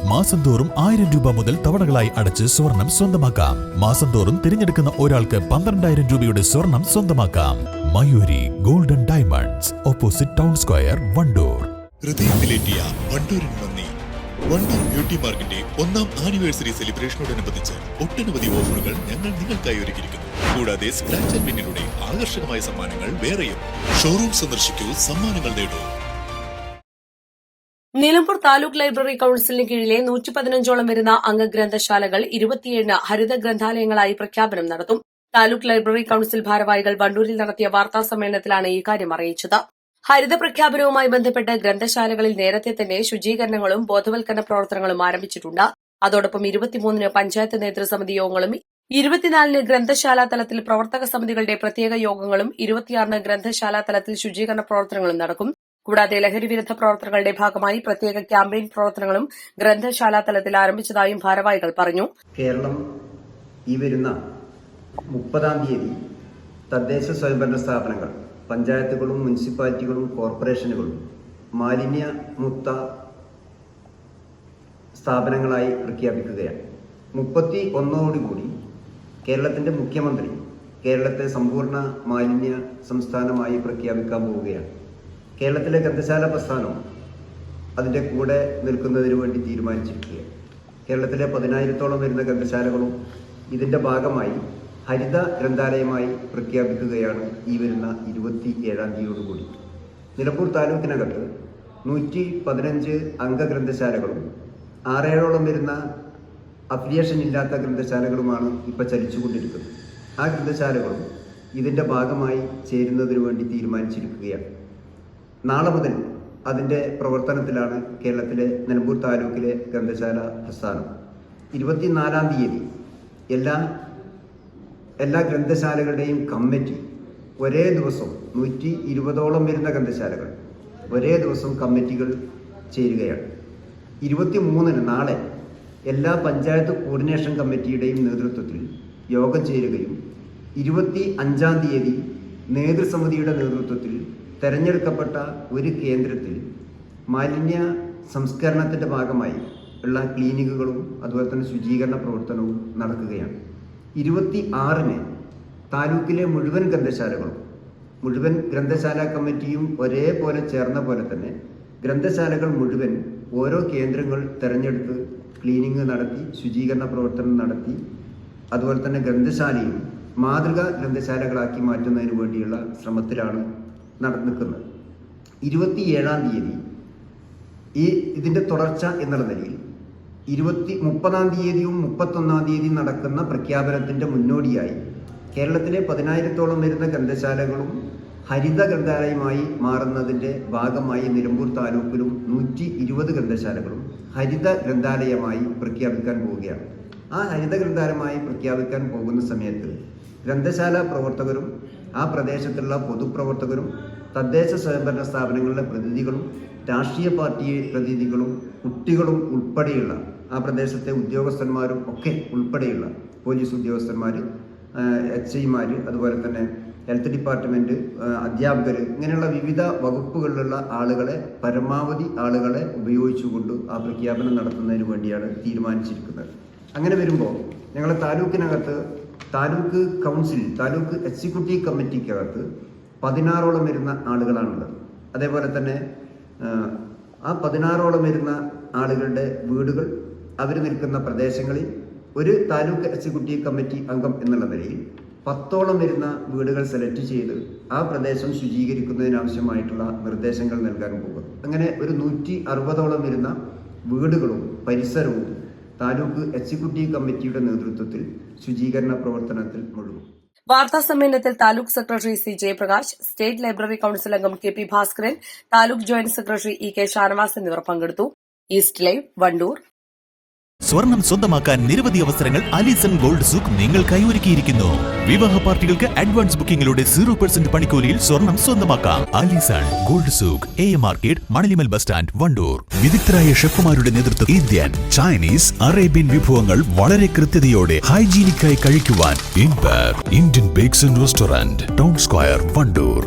മാസം തോറും 1000 രൂപ മുതൽ തവണകളായി അടച്ച് സ്വർണം സ്വന്തമാക്കാം. മാസം തോറും തിരഞ്ഞെടുക്കുന്ന ഒരാൾക്ക് 12,000 രൂപയുടെ സ്വർണം സ്വന്തമാക്കാം. Mayuri golden diamonds, opposite town square, Wandoor. ഹൃദയത്തിലേറ്റിയ വണ്ടൂരിന് നന്ദി. വണ്ടൂർ ബ്യൂട്ടി പാർക്കിന്റെ 1ാം ആനിവേഴ്സറി സെലിബ്രേഷനോടനുബന്ധിച്ച് ഒട്ടനവധി ഓഫറുകൾ ഞങ്ങൾ നിങ്ങൾക്കായി ഒരുക്കിയിരിക്കുന്നു. കൂടാതെ സ്ക്രാച്ച് ആൻഡ് വിന്നിലൂടെ ആകർഷകമായ സമ്മാനങ്ങൾ വേറെയും. ഷോറൂം സന്ദർശിക്കൂ, സമ്മാനങ്ങൾ നേടൂ. നിലമ്പൂർ താലൂക്ക് ലൈബ്രറി കൌൺസിലിന് കീഴിലെ 115ഓളം വരുന്ന അംഗഗ്രന്ഥശാലകൾ 27 ഹരിത ഗ്രന്ഥാലയങ്ങളായി പ്രഖ്യാപനം നടത്തും. താലൂക്ക് ലൈബ്രറി കൌൺസിൽ ഭാരവാഹികൾ വണ്ടൂരിൽ നടത്തിയ വാർത്താ സമ്മേളനത്തിലാണ് ഇക്കാര്യം അറിയിച്ചത്. ഹരിത പ്രഖ്യാപനവുമായി ബന്ധപ്പെട്ട് ഗ്രന്ഥശാലകളിൽ നേരത്തെ തന്നെ ശുചീകരണങ്ങളും ബോധവൽക്കരണ പ്രവർത്തനങ്ങളും ആരംഭിച്ചിട്ടുണ്ട്. അതോടൊപ്പം 23 പഞ്ചായത്ത് നേതൃസമിതി യോഗങ്ങളും 24 ഗ്രന്ഥശാലാ തലത്തിൽ പ്രവർത്തക സമിതികളുടെ പ്രത്യേക യോഗങ്ങളും 26 ഗ്രന്ഥശാലാ തലത്തിൽ ശുചീകരണ പ്രവർത്തനങ്ങളും നടക്കും. കൂടാതെ ലഹരിവിരുദ്ധ പ്രവർത്തനങ്ങളുടെ ഭാഗമായി പ്രത്യേക ക്യാമ്പയിൻ പ്രവർത്തനങ്ങളും ഗ്രന്ഥശാലാ തലത്തിൽ ആരംഭിച്ചതായും ഭാരവാഹികൾ പറഞ്ഞു. കേരളം ഈ വരുന്ന 30-ാം തീയതി തദ്ദേശ സ്വയംഭരണ സ്ഥാപനങ്ങൾ, പഞ്ചായത്തുകളും മുനിസിപ്പാലിറ്റികളും കോർപ്പറേഷനുകളും മാലിന്യമുക്ത സ്ഥാപനങ്ങളായി പ്രഖ്യാപിക്കുകയാണ്. 31ഓടുകൂടി കേരളത്തിന്റെ മുഖ്യമന്ത്രി കേരളത്തെ സമ്പൂർണ്ണ മാലിന്യ സംസ്ഥാനമായി പ്രഖ്യാപിക്കാൻ പോവുകയാണ്. കേരളത്തിലെ ഗ്രന്ഥശാല പ്രസ്ഥാനം അതിൻ്റെ കൂടെ നിൽക്കുന്നതിന് വേണ്ടി തീരുമാനിച്ചിരിക്കുകയാണ്. കേരളത്തിലെ 10,000-ഓളം വരുന്ന ഗ്രന്ഥശാലകളും ഇതിൻ്റെ ഭാഗമായി ഹരിത ഗ്രന്ഥാലയമായി പ്രഖ്യാപിക്കുകയാണ് ഈ വരുന്ന 27-ാം തീയതിയോടുകൂടി. നിലമ്പൂർ താലൂക്കിനകത്ത് 115 അംഗഗ്രന്ഥശാലകളും 6-7ഓളം വരുന്ന അഫിലിയേഷൻ ഇല്ലാത്ത ഗ്രന്ഥശാലകളുമാണ് ഇപ്പോൾ ചലിച്ചുകൊണ്ടിരിക്കുന്നത്. ആ ഗ്രന്ഥശാലകളും ഇതിൻ്റെ ഭാഗമായി ചേരുന്നതിന് വേണ്ടി തീരുമാനിച്ചിരിക്കുകയാണ്. നാളെ മുതൽ അതിൻ്റെ പ്രവർത്തനത്തിലാണ് കേരളത്തിലെ നിലമ്പൂർ താലൂക്കിലെ ഗ്രന്ഥശാല പ്രസ്ഥാനം. 24-ാം തീയതി എല്ലാ ഗ്രന്ഥശാലകളുടെയും കമ്മിറ്റി ഒരേ ദിവസം 120ഓളം വരുന്ന ഗ്രന്ഥശാലകൾ ഒരേ ദിവസം കമ്മിറ്റികൾ ചേരുകയാണ്. 23-ന് നാളെ എല്ലാ പഞ്ചായത്ത് കോർഡിനേഷൻ കമ്മിറ്റിയുടെയും നേതൃത്വത്തിൽ യോഗം ചേരുകയും 25-ാം തീയതി നേതൃസമിതിയുടെ നേതൃത്വത്തിൽ തെരഞ്ഞെടുക്കപ്പെട്ട ഒരു കേന്ദ്രത്തിൽ മാലിന്യ സംസ്കരണത്തിൻ്റെ ഭാഗമായി ഉള്ള ക്ലീനിങ്ങുകളും അതുപോലെ തന്നെ ശുചീകരണ പ്രവർത്തനവും നടക്കുകയാണ്. 26-ന് താലൂക്കിലെ മുഴുവൻ ഗ്രന്ഥശാല കമ്മിറ്റിയും ഒരേപോലെ ചേർന്ന പോലെ തന്നെ ഗ്രന്ഥശാലകൾ മുഴുവൻ ഓരോ കേന്ദ്രങ്ങൾ തെരഞ്ഞെടുത്ത് ക്ലീനിങ് നടത്തി ശുചീകരണ പ്രവർത്തനം നടത്തി അതുപോലെ തന്നെ ഗ്രന്ഥശാലയും മാതൃകാ ഗ്രന്ഥശാലകളാക്കി മാറ്റുന്നതിന് വേണ്ടിയുള്ള ശ്രമത്തിലാണ് നടന്നിരിക്കുന്നത്. 27-ാം തീയതി ഇതിൻ്റെ തുടർച്ച എന്നുള്ള നിലയിൽ 30-ാം തീയതിയും 31-ാം തീയതിയും നടക്കുന്ന പ്രഖ്യാപനത്തിൻ്റെ മുന്നോടിയായി കേരളത്തിലെ 10,000-ഓളം വരുന്ന ഗ്രന്ഥശാലകളും ഹരിത ഗ്രന്ഥാലയമായി മാറുന്നതിൻ്റെ ഭാഗമായി നിലമ്പൂർ താലൂക്കിലും 120 ഗ്രന്ഥശാലകളും ഹരിത ഗ്രന്ഥാലയമായി പ്രഖ്യാപിക്കാൻ പോവുകയാണ്. ആ ഹരിത ഗ്രന്ഥാലയമായി പ്രഖ്യാപിക്കാൻ പോകുന്ന സമയത്ത് ഗ്രന്ഥശാല പ്രവർത്തകരും ആ പ്രദേശത്തുള്ള പൊതുപ്രവർത്തകരും തദ്ദേശ സ്വയംഭരണ സ്ഥാപനങ്ങളിലെ പ്രതിനിധികളും രാഷ്ട്രീയ പാർട്ടി പ്രതിനിധികളും കുട്ടികളും ഉൾപ്പെടെയുള്ള ആ പ്രദേശത്തെ ഉദ്യോഗസ്ഥന്മാരും ഒക്കെ ഉൾപ്പെടെയുള്ള പോലീസ് ഉദ്യോഗസ്ഥന്മാർ, HIമാർ, അതുപോലെ തന്നെ ഹെൽത്ത് ഡിപ്പാർട്ട്മെൻറ്റ് അധ്യാപകർ, ഇങ്ങനെയുള്ള വിവിധ വകുപ്പുകളിലുള്ള പരമാവധി ആളുകളെ ഉപയോഗിച്ചുകൊണ്ട് ആ പ്രഖ്യാപനം നടത്തുന്നതിന് വേണ്ടിയാണ് തീരുമാനിച്ചിരിക്കുന്നത്. അങ്ങനെ വരുമ്പോൾ ഞങ്ങളുടെ താലൂക്കിനകത്ത് താലൂക്ക് കൗൺസിൽ, താലൂക്ക് എക്സിക്യൂട്ടീവ് കമ്മിറ്റിക്കകത്ത് 16ഓളം വരുന്ന ആളുകളാണുള്ളത്. അതേപോലെ തന്നെ ആ 16ഓളം വരുന്ന ആളുകളുടെ വീടുകൾ അവർ നിൽക്കുന്ന പ്രദേശങ്ങളിൽ ഒരു താലൂക്ക് എക്സിക്യൂട്ടീവ് കമ്മിറ്റി അംഗം എന്നുള്ള നിലയിൽ 10ഓളം വരുന്ന വീടുകൾ സെലക്ട് ചെയ്ത് ആ പ്രദേശം ശുചീകരിക്കുന്നതിനാവശ്യമായിട്ടുള്ള നിർദ്ദേശങ്ങൾ നൽകാൻ പോകും. അങ്ങനെ ഒരു 160ഓളം വരുന്ന വീടുകളും പരിസരവും താലൂക്ക് എക്സിക്യൂട്ടീവ് കമ്മിറ്റിയുടെ നേതൃത്വത്തിൽ ശുചീകരണ പ്രവർത്തനത്തിൽ മുഴുവൻ. വാർത്താ സമ്മേളനത്തിൽ taluk secretary C. Jayaprakash, state library council അംഗം KP Bhaskaran, taluk joint secretary EK Shanavas എന്നിവർ പങ്കെടുത്തു. East live, Wandoor. സ്വർണം സ്വന്തമാക്കാൻ നിരവധി അവസരങ്ങൾ അലിസൺ ഗോൾഡ് സൂക്ക് നിങ്ങൾക്കായി ഒരുക്കിയിരിക്കുന്നു. വിവാഹ പാർട്ടികൾക്ക് അഡ്വാൻസ് ബുക്കിംഗിലൂടെ 0% പണിക്കൂലിയിൽ സ്വർണം സ്വന്തമാക്കാം. അലിസൺ ഗോൾഡ് സൂക്ക്, AM market, Manalimal bus stand, Wandoor. വിദഗ്ധരായ ഷെഫുമാരുടെ നേതൃത്വത്തിൽ ഇന്ത്യൻ, ചൈനീസ്, അറേബ്യൻ വിഭവങ്ങൾ വളരെ കൃത്യതയോടെ ഹൈജീനിക്കായി കഴിക്കുവാൻ Indian bakes and restaurant, town square, Wandoor.